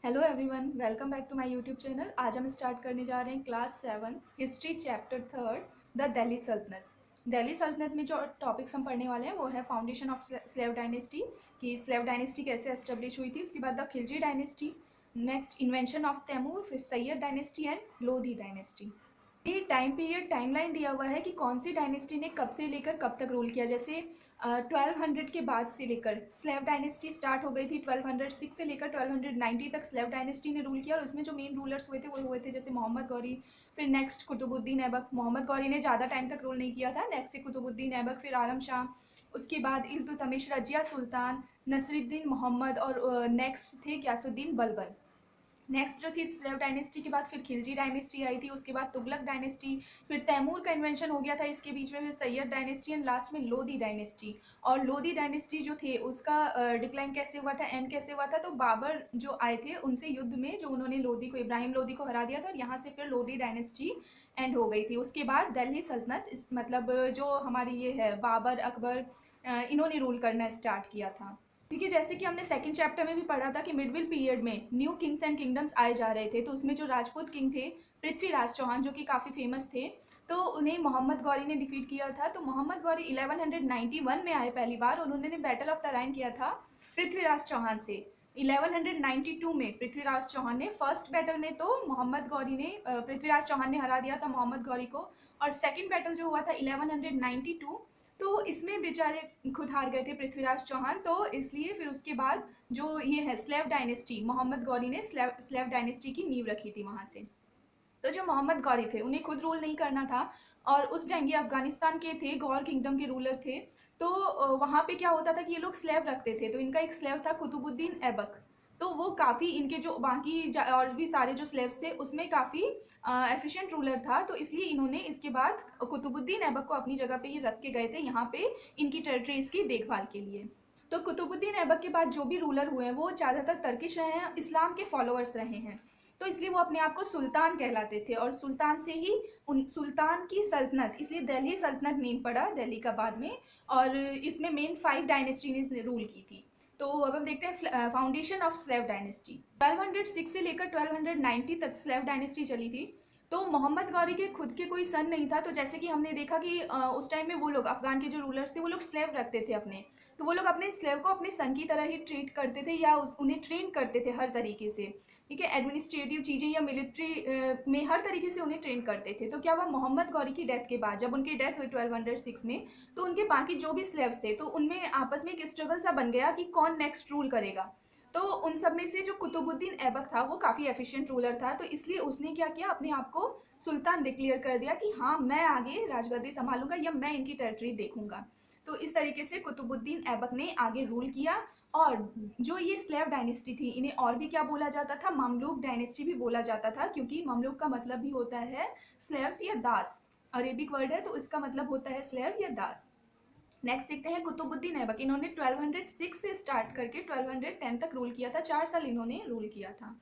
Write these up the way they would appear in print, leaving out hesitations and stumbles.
Hello everyone, welcome back to my YouTube channel. आज हम start करने जा रहे हैं class 7 history chapter 3 the Delhi सल्तनत। दिल्ली सल्तनत में जो टॉपिक्स हम पढ़ने वाले हैं वो है फाउंडेशन ऑफ स्लेव डायनेस्टी, कि स्लेव डायनेस्टी कैसे एस्टेब्लिश हुई थी। उसके बाद the Khilji dynasty, next invention of Timur, फिर Sayyid dynasty and Lodi dynasty. ये टाइम पीरियड टाइमलाइन दिया हुआ है कि कौन सी डायनेस्टी ने कब से लेकर कब तक रूल किया। जैसे 1200 के बाद से लेकर स्लेव डायनेस्टी स्टार्ट हो गई थी। 1206 से लेकर 1290 तक स्लेव डायनेस्टी ने रूल किया और उसमें जो मेन रूलर्स हुए थे वो हुए थे जैसे मोहम्मद गौरी, फिर नेक्स्ट कुतुबुद्दीन ऐबक। मोहम्मद गौरी ने ज़्यादा टाइम तक रूल नहीं किया था। नेक्स्ट कुतुबुद्दीन ऐबक, फिर आलम शाह, उसके बाद इल्तुतमिश, रजिया सुल्तान, नसरुद्दीन मोहम्मद और नेक्स्ट थे ग्यासुद्दीन बलबन। नेक्स्ट जो थी स्लेव डायनेस्टी के बाद फिर खिलजी डायनेस्टी आई थी, उसके बाद तुगलक डायनेस्टी, फिर तैमूर का इन्वेंशन हो गया था इसके बीच में, फिर सैयद डायनेस्टी एंड लास्ट में लोधी डायनेस्टी। और लोधी डायनेस्टी जो थे उसका डिक्लाइन कैसे हुआ था, एंड कैसे हुआ था, तो बाबर जो आए थे उनसे युद्ध में जो उन्होंने लोधी को, इब्राहिम लोधी को हरा दिया था और यहाँ से फिर लोधी डायनेस्टी एंड हो गई थी। उसके बाद दिल्ली सल्तनत मतलब जो हमारी ये है बाबर अकबर, इन्होंने रूल करना स्टार्ट किया था। ठीक है, जैसे कि हमने सेकंड चैप्टर में भी पढ़ा था कि मिडविल पीरियड में न्यू किंग्स एंड किंगडम्स आए जा रहे थे, तो उसमें जो राजपूत किंग थे पृथ्वीराज चौहान जो कि काफ़ी फेमस थे, तो उन्हें मोहम्मद गौरी ने डिफीट किया था। तो मोहम्मद गौरी 1191 में आए पहली बार और उन्होंने बैटल ऑफ द राइन किया था पृथ्वीराज चौहान से। 1192 में पृथ्वीराज चौहान ने फर्स्ट बैटल में तो मोहम्मद गौरी ने पृथ्वीराज चौहान ने हरा दिया था मोहम्मद गौरी को, और सेकेंड बैटल जो हुआ था 1192, तो इसमें बेचारे खुद हार गए थे पृथ्वीराज चौहान। तो इसलिए फिर उसके बाद जो ये है स्लेव डायनेस्टी, मोहम्मद गौरी ने स्लेव डायनेस्टी की नींव रखी थी वहाँ से। तो जो मोहम्मद गौरी थे उन्हें खुद रूल नहीं करना था और उस टाइम ये अफगानिस्तान के थे, गौर किंगडम के रूलर थे। तो वहाँ पे क्या होता था कि ये लोग स्लेव रखते थे। तो इनका एक स्लेव था कुतुबुद्दीन ऐबक, तो वो काफ़ी इनके जो बाकी और भी सारे जो स्लेव्स थे उसमें काफ़ी एफिशिएंट रूलर था। तो इसलिए इन्होंने इसके बाद कुतुबुद्दीन ऐबक को अपनी जगह पे ये रख के गए थे यहाँ पे इनकी टेरिटरीज की देखभाल के लिए। तो कुतुबुद्दीन ऐबक के बाद जो भी रूलर हुए हैं वो ज़्यादातर तर्किश रहे हैं, इस्लाम के फॉलोअर्स रहे हैं। तो इसलिए वो अपने आप को सुल्तान कहलाते थे और सुल्तान से ही उन सुल्तान की सल्तनत, इसलिए दिल्ली सल्तनत नेम पड़ा दिल्ली का बाद में। और इसमें मेन 5 डायनेस्टी ने रूल की थी। तो अब हम देखते हैं फाउंडेशन ऑफ स्लेव डायनेस्टी। 1206 से लेकर 1290 तक स्लेव डायनेस्टी चली थी। तो मोहम्मद गौरी के खुद के कोई सन नहीं था। तो जैसे कि हमने देखा कि उस टाइम में वो लोग अफगान के जो रूलर्स थे वो लोग स्लेव रखते थे अपने, तो वो लोग अपने स्लेव को अपने सन की तरह ही ट्रीट करते थे या उन्हें ट्रेन करते थे हर तरीके से। ठीक है, एडमिनिस्ट्रेटिव चीज़ें या मिलिट्री में हर तरीके से उन्हें ट्रेन करते थे। तो क्या हुआ, मोहम्मद गौरी की डेथ के बाद, जब उनकी डेथ हुई 1206 में, तो उनके बाकी जो भी स्लेव्स थे तो उनमें आपस में एक स्ट्रगल सा बन गया कि कौन नेक्स्ट रूल करेगा। तो उन सब में से जो कुतुबुद्दीन ऐबक था वो काफ़ी एफिशिएंट रूलर था, तो इसलिए उसने क्या किया, अपने आप को सुल्तान डिक्लेयर कर दिया कि हाँ मैं आगे राजगद्दी संभालूंगा या मैं इनकी टेरिटरी देखूंगा। तो इस तरीके से कुतुबुद्दीन ऐबक ने आगे रूल किया। और जो ये स्लेव डायनेस्टी थी इन्हें और भी क्या बोला जाता था, ममलूक डायनेस्टी भी बोला जाता था, क्योंकि ममलूक का मतलब भी होता है स्लेव्स या दास। अरेबिक वर्ड है तो इसका मतलब होता है स्लेव या दास। नेक्स्ट देखते हैं कुतुबुद्दीन ऐबक। इन्होंने 1206 से स्टार्ट करके 1210 तक रूल किया था, 4 साल इन्होंने रूल किया था।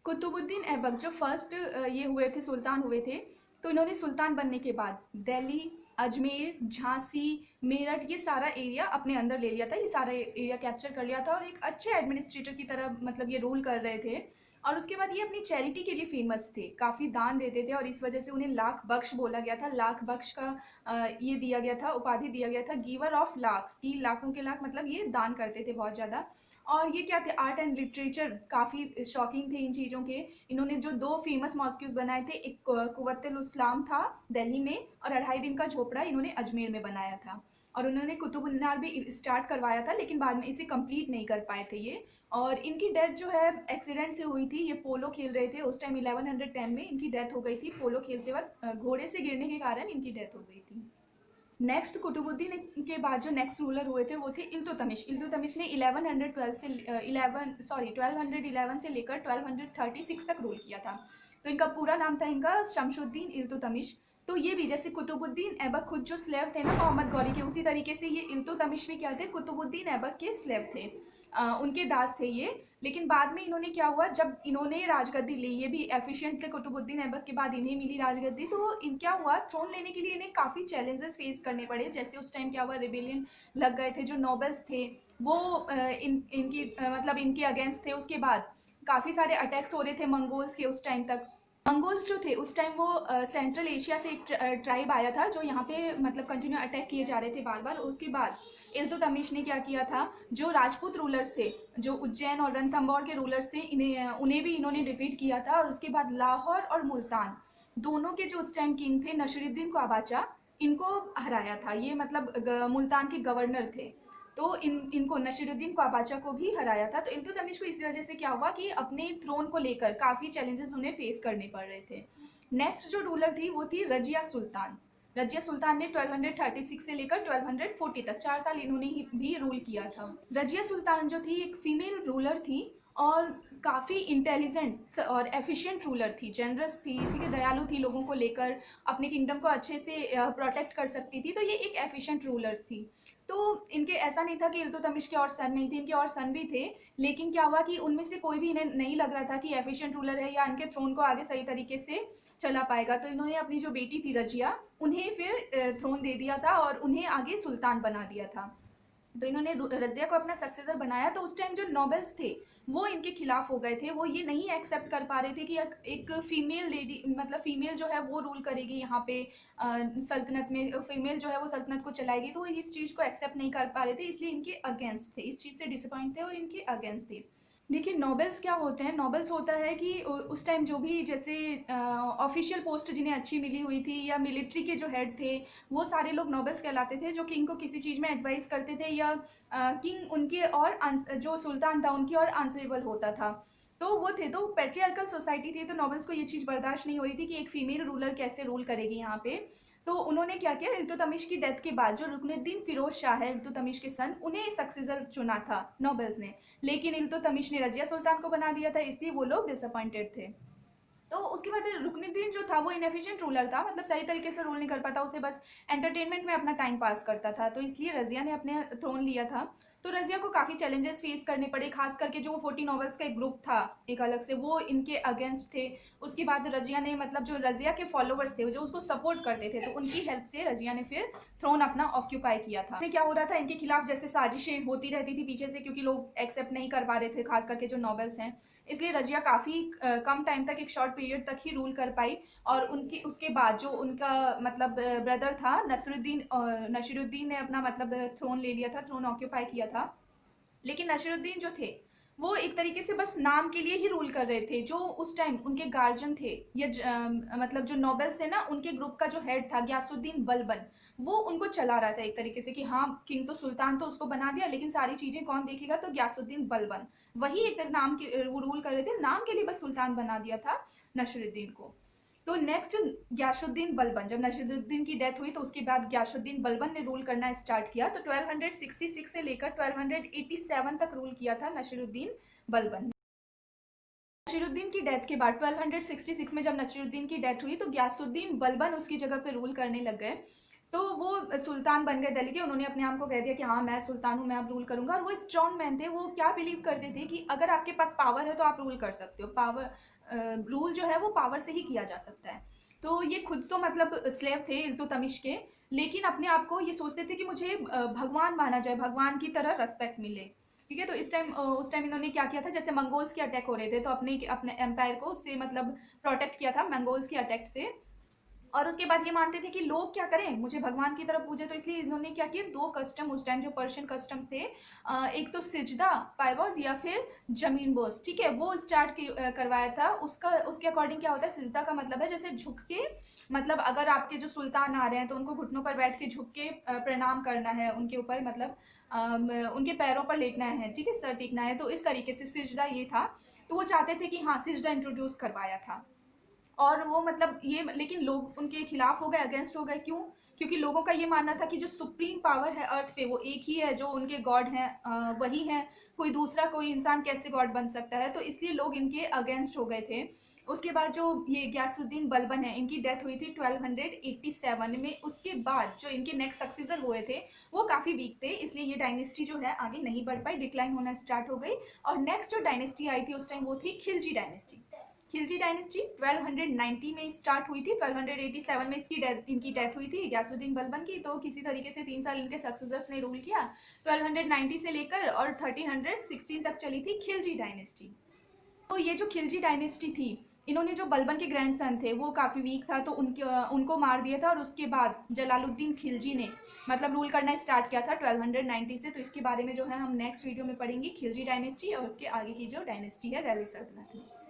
कुतुबुद्दीन ऐबक जो फर्स्ट ये हुए थे, सुल्तान हुए थे, तो इन्होंने सुल्तान बनने के बाद दिल्ली, अजमेर, झांसी, मेरठ, ये सारा एरिया अपने अंदर ले लिया था, ये सारा एरिया कैप्चर कर लिया था और एक अच्छे एडमिनिस्ट्रेटर की तरह मतलब ये रूल कर रहे थे। और उसके बाद ये अपनी चैरिटी के लिए फेमस थे, काफ़ी दान देते थे और इस वजह से उन्हें लाख बख्श बोला गया था। लाख बख्श का ये दिया गया था, उपाधि दिया गया था, गिवर ऑफ लाख्स, की लाखों के लाख मतलब ये दान करते थे बहुत ज़्यादा। और ये क्या थे, आर्ट एंड लिटरेचर काफ़ी शौकीन थे इन चीज़ों के। इन्होंने जो 2 फेमस मॉस्क्यूज बनाए थे, एक कुव्वतुल इस्लाम था दिल्ली में और 2.5 दिन का झोपड़ा इन्होंने अजमेर में बनाया था। और उन्होंने कुतुब मीनार भी स्टार्ट करवाया था लेकिन बाद में इसे कंप्लीट नहीं कर पाए थे ये। और इनकी डेथ जो है एक्सीडेंट से हुई थी, ये पोलो खेल रहे थे उस टाइम, 1110 में इनकी डेथ हो गई थी। पोलो खेलते वक्त घोड़े से गिरने के कारण इनकी डेथ हो गई थी। नेक्स्ट कुतुबुद्दीन के बाद जो नेक्स्ट रूलर हुए थे वो थे इल्तुतमिश। इल्तुतमिश ने 1112 से 1211 से लेकर 1236 तक रूल किया था। तो इनका पूरा नाम था इनका शमशुद्दीन इल्तुतमिश। तो ये भी जैसे कुतुबुद्दीन ऐबक खुद जो स्लेव थे ना मोहम्मद गौरी के, उसी तरीके से ये इल्तुतमिश भी क्या थे, कुतुबुद्दीन ऐबक के स्लेव थे, उनके दास थे ये। लेकिन बाद में इन्होंने क्या हुआ, जब इन्होंने राजगद्दी ली, ये भी एफिशिएंट थे, कुतुबुद्दीन ऐबक के बाद इन्हें मिली राजगद्दी, तो इन क्या हुआ, थ्रोन लेने के लिए इन्हें काफ़ी चैलेंजेस फेस करने पड़े। जैसे उस टाइम क्या हुआ, रिबेलियन लग गए थे, जो नोबल्स थे वो इनकी मतलब इनके अगेंस्ट थे। उसके बाद काफ़ी सारे अटैक्स हो रहे थे मंगोल्स के उस टाइम तक। मंगोल्स जो थे उस टाइम वो सेंट्रल एशिया से एक ट्राइब आया था जो यहाँ पे मतलब कंटिन्यू अटैक किए जा रहे थे बार बार। उसके बाद इल्तुतमिश ने क्या किया था, जो राजपूत रूलर्स थे, जो उज्जैन और रणथंबोर के रूलर्स थे, उन्हें भी इन्होंने डिफीट किया था। और उसके बाद लाहौर और मुल्तान दोनों के जो उस टाइम किंग थे नसीरुद्दीन क्वाबाचा, इनको हराया था। ये मतलब मुल्तान के गवर्नर थे। तो इनको नसीरुद्दीन क्वाबाचा को भी हराया था। तो इल्तुतमिश को इसी वजह से क्या हुआ कि अपने थ्रोन को लेकर काफ़ी चैलेंजेस उन्हें फेस करने पड़ रहे थे। नेक्स्ट जो रूलर थी वो थी रजिया सुल्तान। रजिया सुल्तान ने 1236 से लेकर 1240 तक 4 साल इन्होंने ही भी रूल किया था। रजिया सुल्तान जो थी एक फीमेल रूलर थी और काफ़ी इंटेलिजेंट और एफिशिएंट रूलर थी, जनरस थी, ठीक है, दयालु थी, लोगों को लेकर अपने किंगडम को अच्छे से प्रोटेक्ट कर सकती थी। तो ये एक एफिशिएंट रूलर्स थी। तो इनके ऐसा नहीं था कि इल्तुतमिश के और सन नहीं थे, इनके और सन भी थे। लेकिन क्या हुआ कि उनमें से कोई भी इन्हें नहीं लग रहा था कि एफिशिएंट रूलर है या इनके थ्रोन को आगे सही तरीके से चला पाएगा। तो इन्होंने अपनी जो बेटी थी रजिया, उन्हें फिर थ्रोन दे दिया था और उन्हें आगे सुल्तान बना दिया था। तो इन्होंने रजिया को अपना सक्सेसर बनाया। तो उस टाइम जो नोबल्स थे वो इनके खिलाफ हो गए थे। वो ये नहीं एक्सेप्ट कर पा रहे थे कि एक फीमेल लेडी, मतलब फीमेल जो है वो रूल करेगी यहाँ पे सल्तनत में, फीमेल जो है वो सल्तनत को चलाएगी। तो वो इस चीज़ को एक्सेप्ट नहीं कर पा रहे थे, इसलिए इनके अगेंस्ट थे, इस चीज़ से डिसअपॉइंट थे और इनके अगेंस्ट थे। देखिए नोबल्स क्या होते हैं, नोबल्स होता है कि उस टाइम जो भी जैसे ऑफिशियल पोस्ट जिन्हें अच्छी मिली हुई थी या मिलिट्री के जो हेड थे, वो सारे लोग नोबल्स कहलाते थे, जो किंग को किसी चीज़ में एडवाइस करते थे या किंग उनके और जो सुल्तान था उनकी और आंसरेबल होता था। तो वो थे, तो पेट्रियार्कल सोसाइटी थी। तो नोबल्स को ये चीज़ बर्दाश्त नहीं हो रही थी कि एक फीमेल रूलर कैसे रूल करेगी यहाँ पे। तो उन्होंने क्या किया, इल्तुतमिश की डेथ के बाद जो रुकनुद्दीन फिरोज शाह है इल्तुतमिश के सन, उन्हें सक्सेसर चुना था नोबल्स ने। लेकिन इल्तुतमिश ने रजिया सुल्तान को बना दिया था, इसलिए वो लोग डिसअपॉइंटेड थे। तो उसके बाद रुकनुद्दीन जो था वो इनएफिशिएंट रूलर था, मतलब सही तरीके से रूल नहीं कर पाता, उसे बस एंटरटेनमेंट में अपना टाइम पास करता था। तो इसलिए रजिया ने अपने थ्रोन लिया था। तो रजिया को काफ़ी चैलेंजेस फेस करने पड़े, खास करके जो 40 नॉवेल्स का एक ग्रुप था एक अलग से, वो इनके अगेंस्ट थे। उसके बाद रजिया ने मतलब जो रजिया के फॉलोवर्स थे जो उसको सपोर्ट करते थे, तो उनकी हेल्प से रजिया ने फिर थ्रोन अपना ऑक्यूपाई किया था। क्या हो रहा था, इनके खिलाफ जैसे साजिशें होती रहती थी पीछे से, क्योंकि लोग एक्सेप्ट नहीं कर पा रहे थे खास करके जो नॉवेल्स हैं। इसलिए रजिया काफ़ी कम टाइम तक, एक शॉर्ट पीरियड तक ही रूल कर पाई। और उनकी उसके बाद जो उनका मतलब ब्रदर था नसीरुद्दीन ने अपना मतलब थ्रोन ले लिया था, थ्रोन ऑक्यूपाई किया था। लेकिन नसीरुद्दीन जो थे वो एक तरीके से बस नाम के लिए ही रूल कर रहे थे। जो उस टाइम उनके गार्जियन थे या मतलब जो नोबल्स थे ना, उनके ग्रुप का जो हेड था गयासुद्दीन बलबन, वो उनको चला रहा था एक तरीके से कि हाँ किंग तो सुल्तान तो उसको बना दिया, लेकिन सारी चीज़ें कौन देखेगा, तो गयासुद्दीन बलबन वही एक नाम के वो रूल कर रहे थे, नाम के लिए बस सुल्तान बना दिया था नसीरुद्दीन को। तो नेक्स्ट गयासुद्दीन बलबन, जब नसीरुद्दीन की डेथ हुई तो उसके बाद गयासुद्दीन बलबन ने रूल करना स्टार्ट किया। तो 1266 से लेकर 1287 तक रूल किया था नसीरुद्दीन बलबन। नसीरुद्दीन की डेथ के बाद 1266 में जब नसीरुद्दीन की डेथ हुई तो गयासुद्दीन बलबन उसकी जगह पे रूल करने लग गए। तो वो सुल्तान बन गए दिल्ली के। उन्होंने अपने आप को कह दिया कि हाँ मैं सुल्तान हूँ, मैं अब रूल करूंगा। और वो स्ट्रॉन्ग मैन थे, वो क्या बिलीव करते थे कि अगर आपके पास पावर है तो आप रूल कर सकते हो। पावर रूल जो है वो पावर से ही किया जा सकता है। तो ये खुद तो मतलब स्लेव थे इल्तुतमिश के, लेकिन अपने आप को ये सोचते थे कि मुझे भगवान माना जाए, भगवान की तरह रेस्पेक्ट मिले। ठीक है, तो उस टाइम इन्होंने क्या किया था, जैसे मंगोल्स के अटैक हो रहे थे तो अपने अपने एम्पायर को उससे मतलब प्रोटेक्ट किया था मंगोल्स के अटैक से। और उसके बाद ये मानते थे कि लोग क्या करें, मुझे भगवान की तरफ पूजे। तो इसलिए इन्होंने क्या किया, दो कस्टम उस टाइम जो पर्शियन कस्टम्स थे, एक तो सिजदा पाइवॉज या फिर जमीन बोस, ठीक है, वो स्टार्ट करवाया था। उसके अकॉर्डिंग क्या होता है, सिजदा का मतलब है जैसे झुक के, मतलब अगर आपके जो सुल्तान आ रहे हैं तो उनको घुटनों पर बैठ के झुक के प्रणाम करना है उनके ऊपर, मतलब उनके पैरों पर लेटना है, ठीक है, सर टेकना है। तो इस तरीके से सिजदा ये था। तो वो चाहते थे कि हाँ सिजदा इंट्रोड्यूस करवाया था। और वो मतलब ये, लेकिन लोग उनके खिलाफ हो गए, अगेंस्ट हो गए। क्यों? क्योंकि लोगों का ये मानना था कि जो सुप्रीम पावर है अर्थ पे वो एक ही है, जो उनके गॉड हैं वही है, कोई दूसरा कोई इंसान कैसे गॉड बन सकता है। तो इसलिए लोग इनके अगेंस्ट हो गए थे। उसके बाद जो ये गयासुद्दीन बलबन है, इनकी डेथ हुई थी 1287 में। उसके बाद जो इनके नेक्स्ट सक्सेसर हुए थे वो काफ़ी वीक थे, इसलिए ये डायनेस्टी जो है आगे नहीं बढ़ पाई, डिक्लाइन होना स्टार्ट हो गई। और नेक्स्ट जो डायनेस्टी आई थी उस टाइम वो थी खिलजी डायनेस्टी। खिलजी डायनेस्टी 1290 में स्टार्ट हुई थी। 1287 में इनकी डेथ हुई थी गयासुद्दीन बलबन की। तो किसी तरीके से 3 साल इनके सक्सेसर्स ने रूल किया। 1290 से लेकर और 1316 तक चली थी खिलजी डायनेस्टी। तो ये जो खिलजी डायनेस्टी थी, इन्होंने जो बलबन के ग्रैंडसन थे वो काफ़ी वीक था, तो उनको मार दिया था। और उसके बाद जलालुद्दीन खिलजी ने मतलब रूल करना स्टार्ट किया था 1290 से। तो इसके बारे में जो है हम नेक्स्ट वीडियो में पढ़ेंगे, खिलजी डायनेस्टी और उसके आगे की जो डायनेस्टी है दिल्ली सल्तनत में।